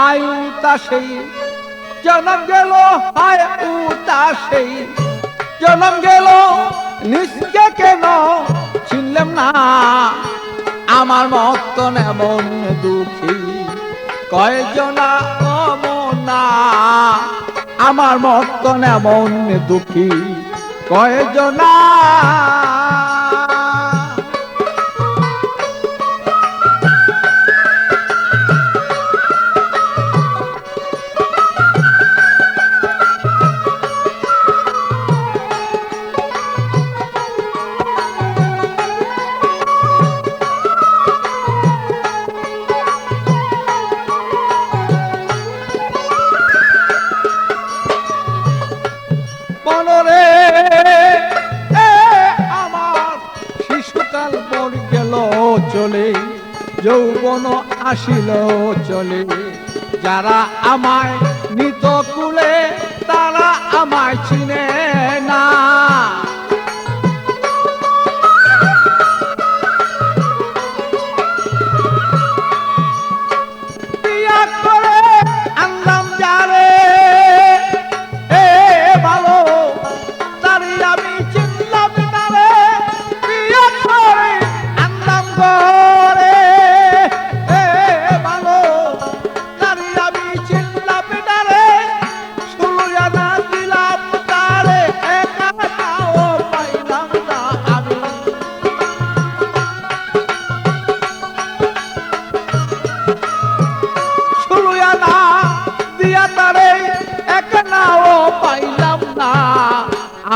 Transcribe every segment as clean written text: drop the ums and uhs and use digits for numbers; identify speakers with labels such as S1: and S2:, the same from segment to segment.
S1: হায় উতাসেই জনম গেল, হায় উতাসেই জনম গেল, নিজকে কেন চিনলাম না। আমার মতন এমন দুঃখী কয়জনা অমনা, আমার মতন এমন দুঃখী কয়জনা। মনরে আমার শিশুকাল পর গেল চলে, যৌবন আসিল চলে। যারা আমায় নিত কুলে তারা আমায় চিনে না। বিয়া করে আনলাম যারে ভালো, তারে আমি চিনলাম না রে। বিয়া করে আনলাম ঘরে ভালো, তারে আমি চিনলাম না রে। 16 আনা দিলাম তারে, একা নাও পাইলাম না আমি। 16 আনা দিয়া তারে একা নাও পাইলাম না।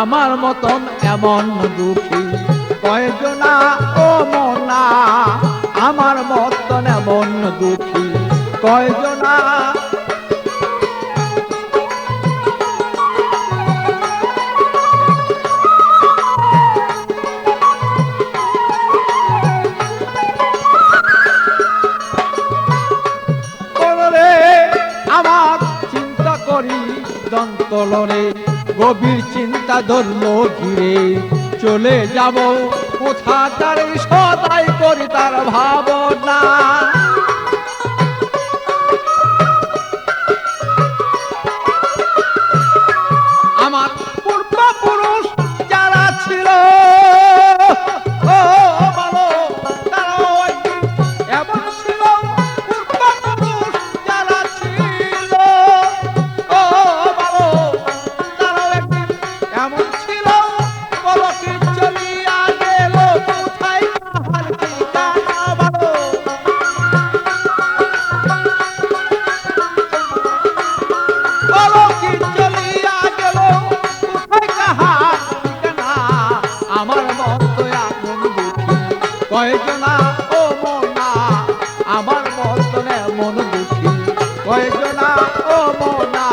S1: আমার মতন এমন দুঃখী কয়জনা ও মনা, আমার মতন এমন দুঃখী কয়জনা। আমার চিন্তা করি দন্তলরে, গভীর চিন্তা ধরল ঘিরে। চলে যাব কোথা তারে সদাই করি তার ভাবনা। আমার পূর্বপুরুষ যারা ছিল ও ভালো, তারা এমন ছিল। পূর্বপুরুষ যারা ছিল ও ভালো, তারা একদিন এমন ছিল। পলকে চলিয়া গেল কোথায় কাহার ঠিকানা ভালো। পলকে চলিয়া গেল কোথায় কাহার ঠিকানা। আমার মতো এমন দুঃখী কয়জনা ও মনা, আমার মতন এমন দুঃখী কয়জনা ও মনা।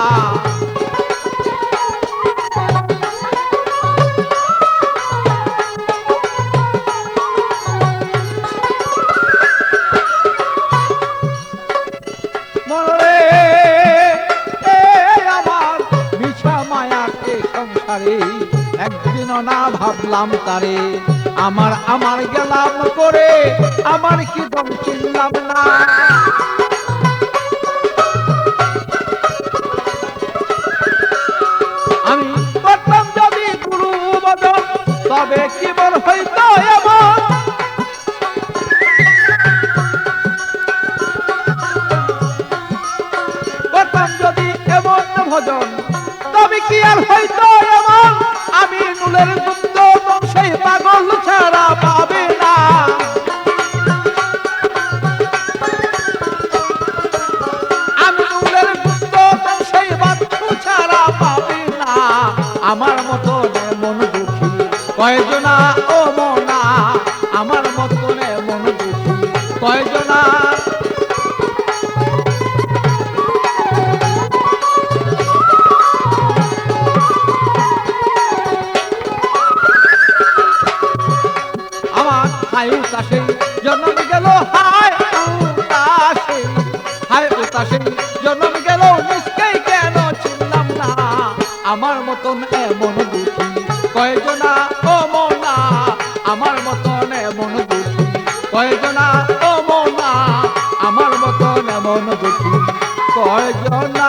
S1: মনরে আমার মিছা মায়াকে সংসারে, একদিনও না ভাবলাম তারে। আমার গেলাম করে, আমার কি দম চিনলাম না। আমি করতাম যদি গুরু বদন, তবে কি বল হইতো এমন। করতাম যদি এমন ভজন, তবে কি আর হইতো এমন। আমি নুলের দুগ্ধ সেই পাগল ছাড়া পাবে না। আমি নুলের দুগ্ধ সেই বাচ্চু ছাড়া পাবে না। আমার মতো এমন দুঃখী কয়জনা ও মনা, আমার মতো এমন দুঃখী কয়জনা। হায় উতাসেই জন্ম গেল, হায় উতাসেই, হায় উতাসেই জন্ম গেল, নিজকে কেন চিনলাম না। আমার মতন এমন দুঃখী কয়জনা ও মনা, আমার মতন এমন দুঃখী কয়জনা ও মনা, আমার মতন এমন দুঃখী কয়জনা